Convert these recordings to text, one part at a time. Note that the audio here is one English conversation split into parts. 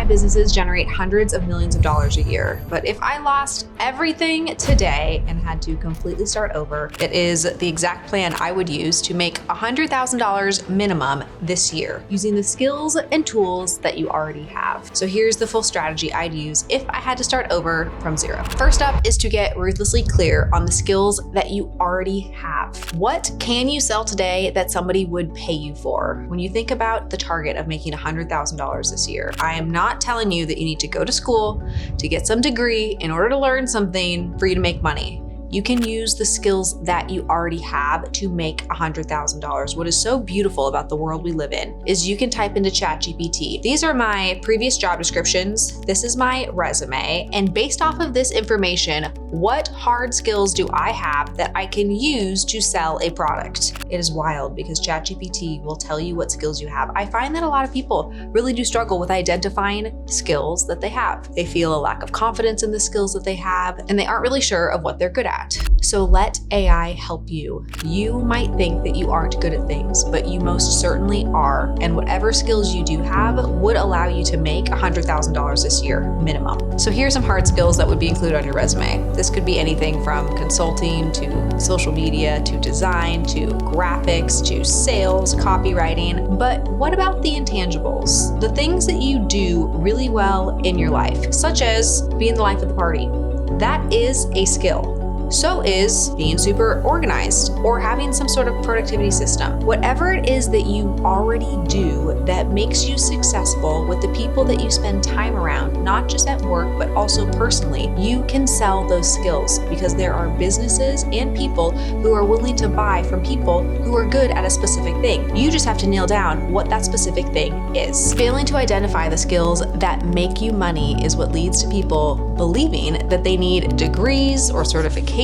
businesses generate hundreds of millions of dollars a year. But if I lost everything today and had to completely start over, it is the exact plan I would use to make $100,000 minimum this year, using the skills and tools that you already have. So here's the full strategy I'd use if I had to start over from zero. First up is to get ruthlessly clear on the skills that you already have. What can you sell today that somebody would pay you for? When you think about the target of making $100,000 this year, I am not telling you that you need to go to school to get some degree in order to learn something for you to make money. You can use the skills that you already have to make $100,000. What is so beautiful about the world we live in is you can type into ChatGPT, these are my previous job descriptions, this is my resume, and based off of this information, what hard skills do I have that I can use to sell a product? It is wild because ChatGPT will tell you what skills you have. I find that a lot of people really do struggle with identifying skills that they have. They feel a lack of confidence in the skills that they have, and they aren't really sure of what they're good at. So let AI help you. You might think that you aren't good at things, but you most certainly are. And whatever skills you do have would allow you to make $100,000 this year, minimum. So here's some hard skills that would be included on your resume. This could be anything from consulting to social media to design to graphics to sales, copywriting. But what about the intangibles? The things that you do really well in your life, such as being the life of the party. That is a skill. So is being super organized or having some sort of productivity system. Whatever it is that you already do that makes you successful with the people that you spend time around, not just at work, but also personally, you can sell those skills because there are businesses and people who are willing to buy from people who are good at a specific thing. You just have to nail down what that specific thing is. Failing to identify the skills that make you money is what leads to people believing that they need degrees or certifications,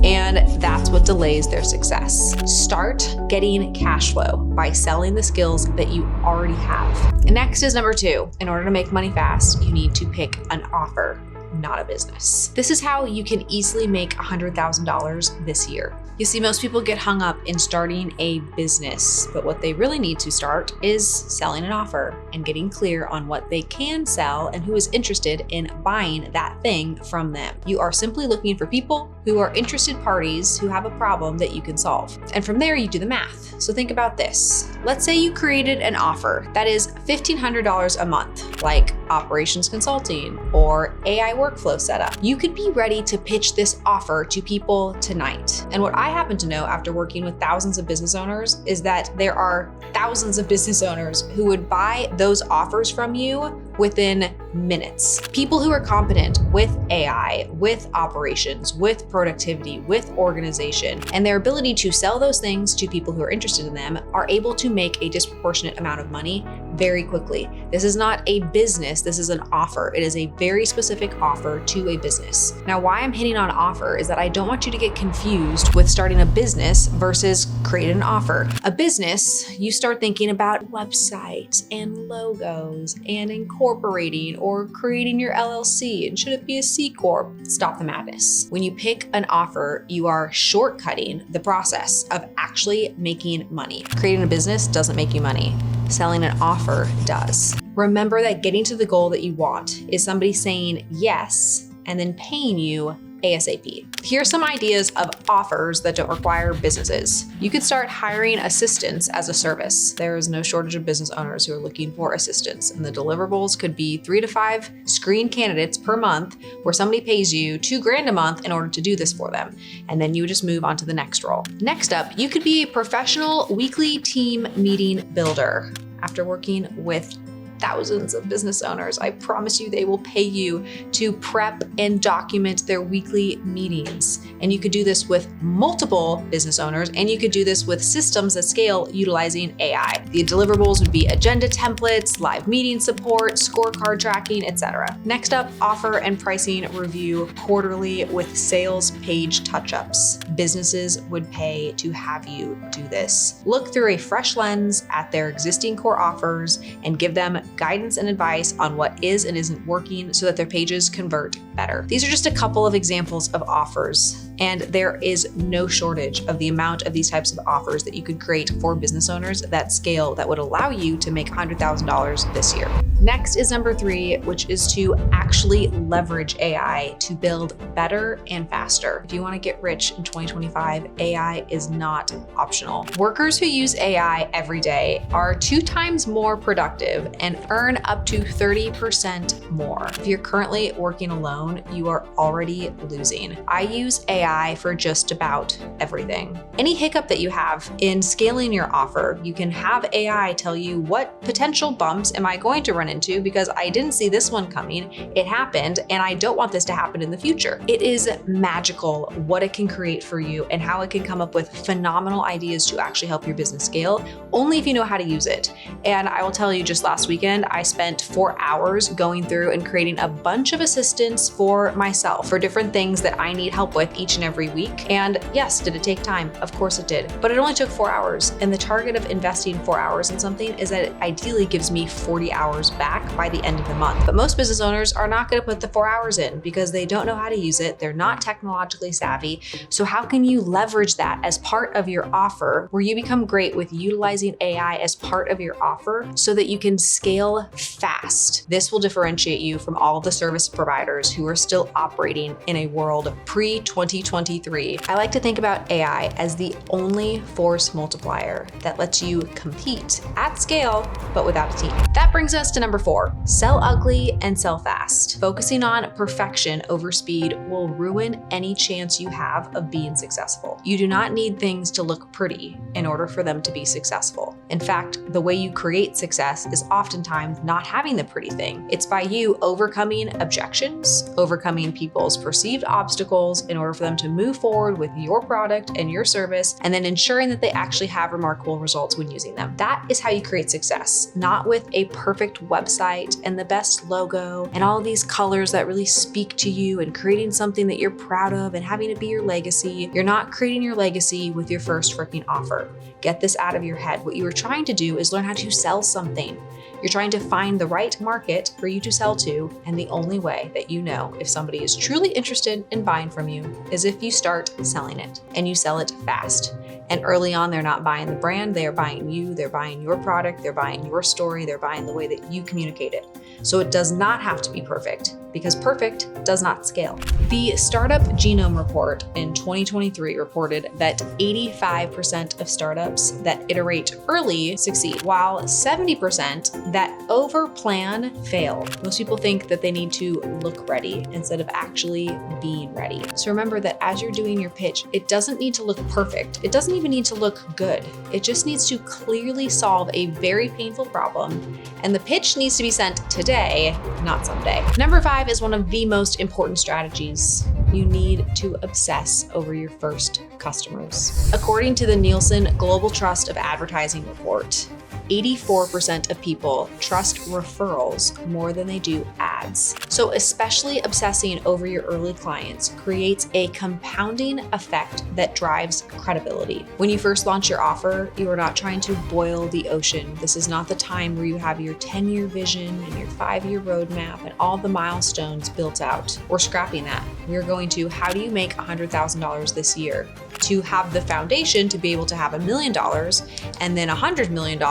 and that's what delays their success. Start getting cash flow by selling the skills that you already have. Next is number 2. In order to make money fast, you need to pick an offer, not a business. This is how you can easily make $100,000 this year. You see, most people get hung up in starting a business, but what they really need to start is selling an offer and getting clear on what they can sell and who is interested in buying that thing from them. You are simply looking for people who are interested parties who have a problem that you can solve. And from there, you do the math. So think about this. Let's say you created an offer that is $1,500 a month, like operations consulting or AI workflow setup. You could be ready to pitch this offer to people tonight. And what I happen to know after working with thousands of business owners is that there are thousands of business owners who would buy those offers from you within minutes. People who are competent with AI, with operations, with productivity, with organization, and their ability to sell those things to people who are interested in them are able to make a disproportionate amount of money very quickly. This is not a business, this is an offer. It is a very specific offer to a business. Now, why I'm hitting on offer is that I don't want you to get confused with starting a business versus creating an offer. A business, you start thinking about websites and logos and incorporating or creating your LLC, and should it be a C Corp? Stop the madness. When you pick an offer, you are shortcutting the process of actually making money. Creating a business doesn't make you money. Selling an offer does. Remember that getting to the goal that you want is somebody saying yes and then paying you ASAP. Here's some ideas of offers that don't require businesses. You could start hiring assistants as a service. There is no shortage of business owners who are looking for assistants, and the deliverables could be 3 to 5 screen candidates per month where somebody pays you $2,000 a month in order to do this for them. And then you just move on to the next role. Next up, you could be a professional weekly team meeting builder. After working with thousands of business owners, I promise you they will pay you to prep and document their weekly meetings. And you could do this with multiple business owners, and you could do this with systems that scale utilizing AI. The deliverables would be agenda templates, live meeting support, scorecard tracking, etc. Next up, offer and pricing review quarterly with sales page touch-ups. Businesses would pay to have you do this. Look through a fresh lens at their existing core offers and give them guidance and advice on what is and isn't working so that their pages convert better. These are just a couple of examples of offers, and there is no shortage of the amount of these types of offers that you could create for business owners that scale that would allow you to make $100,000 this year. Next is number 3, which is to actually leverage AI to build better and faster. If you want to get rich in 2025, AI is not optional. Workers who use AI every day are 2 times more productive and earn up to 30% more. If you're currently working alone, you are already losing. I use AI for just about everything. Any hiccup that you have in scaling your offer, you can have AI tell you what potential bumps am I going to run into because I didn't see this one coming. It happened and I don't want this to happen in the future. It is magical what it can create for you and how it can come up with phenomenal ideas to actually help your business scale, only if you know how to use it. And I will tell you, just last weekend, I spent 4 hours going through and creating a bunch of assistants for myself for different things that I need help with each and every week. And yes, did it take time? Of course it did, but it only took 4 hours. And the target of investing 4 hours in something is that it ideally gives me 40 hours back by the end of the month. But most business owners are not going to put the 4 hours in because they don't know how to use it. They're not technologically savvy. So how can you leverage that as part of your offer where you become great with utilizing AI as part of your offer so that you can scale fast? This will differentiate you from all of the service providers who are still operating in a world pre-2023. I like to think about AI as the only force multiplier that lets you compete at scale, but without a team. That brings us to number 4, sell ugly and sell fast. Focusing on perfection over speed will ruin any chance you have of being successful. You do not need things to look pretty in order for them to be successful. In fact, the way you create success is oftentimes not having the pretty thing. It's by you overcoming objections, overcoming people's perceived obstacles in order for them to move forward with your product and your service, and then ensuring that they actually have remarkable results when using them. That is how you create success, not with a perfect website and the best logo and all of these colors that really speak to you and creating something that you're proud of and having it be your legacy. You're not creating your legacy with your first freaking offer. Get this out of your head. What you are trying to do is learn how to sell something. You're trying to find the right market for you to sell to, and the only way that you know if somebody is truly interested in buying from you is if you start selling it, and you sell it fast. And early on, they're not buying the brand, they are buying you, they're buying your product, they're buying your story, they're buying the way that you communicate it. So it does not have to be perfect, because perfect does not scale. The Startup Genome Report in 2023 reported that 85% of startups that iterate early succeed, while 70% that overplan fail. Most people think that they need to look ready instead of actually being ready. So remember that as you're doing your pitch, it doesn't need to look perfect. It doesn't even need to look good. It just needs to clearly solve a very painful problem, and the pitch needs to be sent today, not someday. Number 5 is one of the most important strategies. You need to obsess over your first customers. According to the Nielsen Global Trust of Advertising report, 84% of people trust referrals more than they do ads. So especially obsessing over your early clients creates a compounding effect that drives credibility. When you first launch your offer, you are not trying to boil the ocean. This is not the time where you have your 10-year vision and your 5-year roadmap and all the milestones built out. We're scrapping that. We're going to, how do you make $100,000 this year? To have the foundation to be able to have $1 million and then $100 million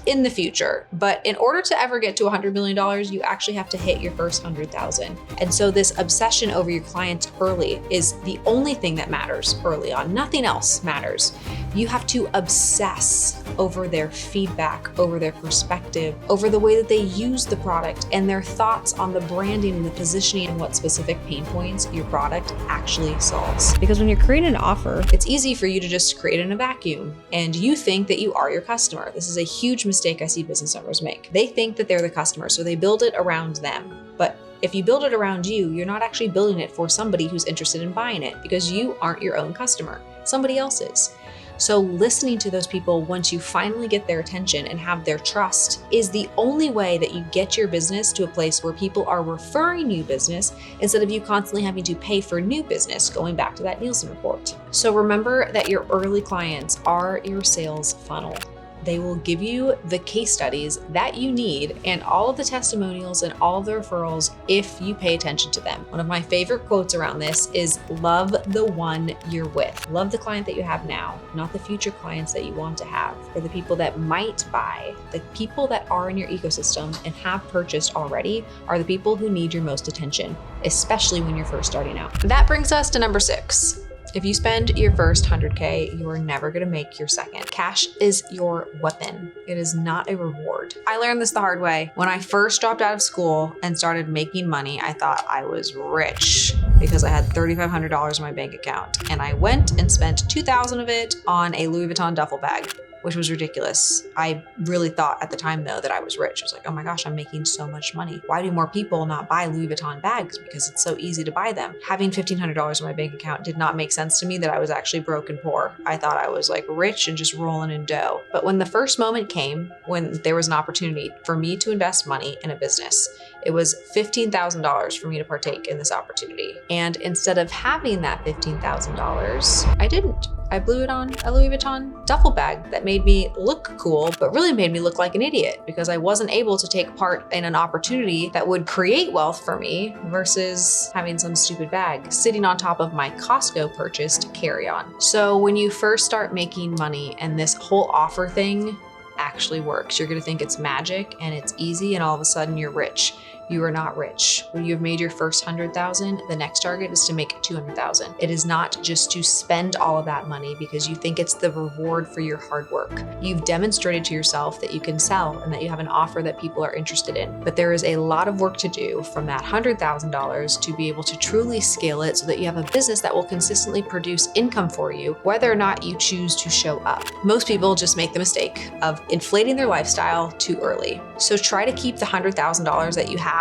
in the future. But in order to ever get to $100 million, you actually have to hit your first 100,000. And so this obsession over your clients early is the only thing that matters early on. Nothing else matters. You have to obsess over their feedback, over their perspective, over the way that they use the product and their thoughts on the branding and the positioning and what specific pain points your product actually solves. Because when you're creating an offer, it's easy for you to just create in a vacuum and you think that you are your customer. This is a huge mistake I see business owners make. They think that they're the customer, so they build it around them. But if you build it around you, you're not actually building it for somebody who's interested in buying it because you aren't your own customer. Somebody else is. So listening to those people once you finally get their attention and have their trust is the only way that you get your business to a place where people are referring you business instead of you constantly having to pay for new business, going back to that Nielsen report. So remember that your early clients are your sales funnel. They will give you the case studies that you need and all of the testimonials and all of the referrals if you pay attention to them. One of my favorite quotes around this is love the one you're with. Love the client that you have now, not the future clients that you want to have, or the people that might buy. The people that are in your ecosystem and have purchased already are the people who need your most attention, especially when you're first starting out. That brings us to number 6. If you spend your first 100K, you are never gonna make your second. Cash is your weapon. It is not a reward. I learned this the hard way. When I first dropped out of school and started making money, I thought I was rich because I had $3,500 in my bank account. And I went and spent $2,000 of it on a Louis Vuitton duffel bag, which was ridiculous. I really thought at the time though that I was rich. I was like, oh my gosh, I'm making so much money. Why do more people not buy Louis Vuitton bags? Because it's so easy to buy them. Having $1,500 in my bank account did not make sense to me that I was actually broke and poor. I thought I was like rich and just rolling in dough. But when the first moment came, when there was an opportunity for me to invest money in a business, it was $15,000 for me to partake in this opportunity. And instead of having that $15,000, I didn't. I blew it on a Louis Vuitton duffel bag that made me look cool, but really made me look like an idiot because I wasn't able to take part in an opportunity that would create wealth for me versus having some stupid bag sitting on top of my Costco purchased carry-on. So when you first start making money and this whole offer thing actually works, you're gonna think it's magic and it's easy and all of a sudden you're rich. You are not rich. When you've made your first 100,000, the next target is to make 200,000. It is not just to spend all of that money because you think it's the reward for your hard work. You've demonstrated to yourself that you can sell and that you have an offer that people are interested in. But there is a lot of work to do from that $100,000 to be able to truly scale it so that you have a business that will consistently produce income for you, whether or not you choose to show up. Most people just make the mistake of inflating their lifestyle too early. So try to keep the $100,000 that you have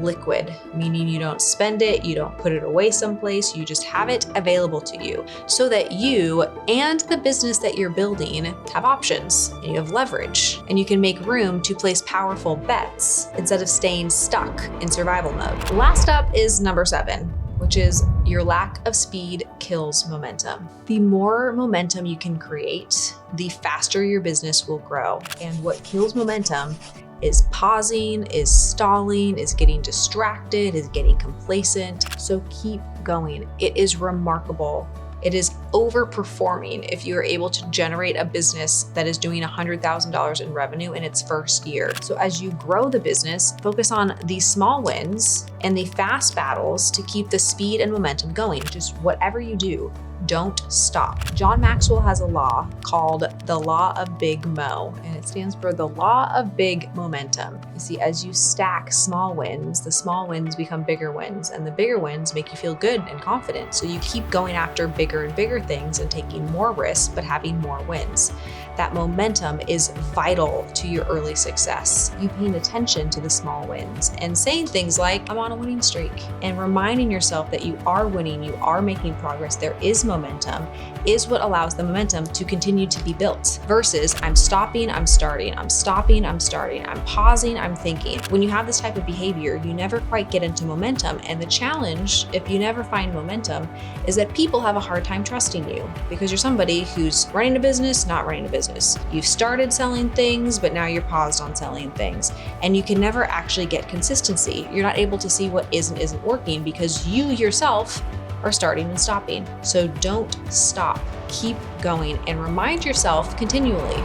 liquid, meaning you don't spend it, you don't put it away someplace, you just have it available to you so that you and the business that you're building have options and you have leverage and you can make room to place powerful bets instead of staying stuck in survival mode. Last up is number 7, which is your lack of speed kills momentum. The more momentum you can create, the faster your business will grow. And what kills momentum is pausing, is stalling, is getting distracted, is getting complacent. So keep going. It is remarkable. It is overperforming if you are able to generate a business that is doing $100,000 in revenue in its first year. So as you grow the business, focus on the small wins and the fast battles to keep the speed and momentum going. Just whatever you do, don't stop. John Maxwell has a law called the law of big mo, and it stands for the law of big momentum. You see, as you stack small wins, the small wins become bigger wins, and the bigger wins make you feel good and confident. So you keep going after bigger and bigger things and taking more risks, but having more wins. That momentum is vital to your early success. You paying attention to the small wins and saying things like, I'm on a winning streak, and reminding yourself that you are winning, you are making progress, there is momentum, is what allows the momentum to continue to be built versus I'm stopping, I'm starting, I'm stopping, I'm starting, I'm pausing, I'm thinking. When you have this type of behavior, you never quite get into momentum. And the challenge, if you never find momentum, is that people have a hard time trusting you because you're somebody who's running a business, not running a business. You've started selling things, but now you're paused on selling things. And you can never actually get consistency. You're not able to see what is and isn't working because you yourself are starting and stopping. So don't stop. Keep going and remind yourself continually.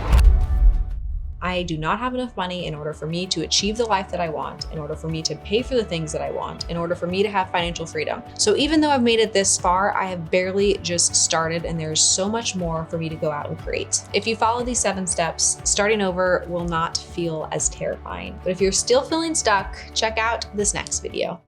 I do not have enough money in order for me to achieve the life that I want, in order for me to pay for the things that I want, in order for me to have financial freedom. So even though I've made it this far, I have barely just started and there's so much more for me to go out and create. If you follow these 7 steps, starting over will not feel as terrifying. But if you're still feeling stuck, check out this next video.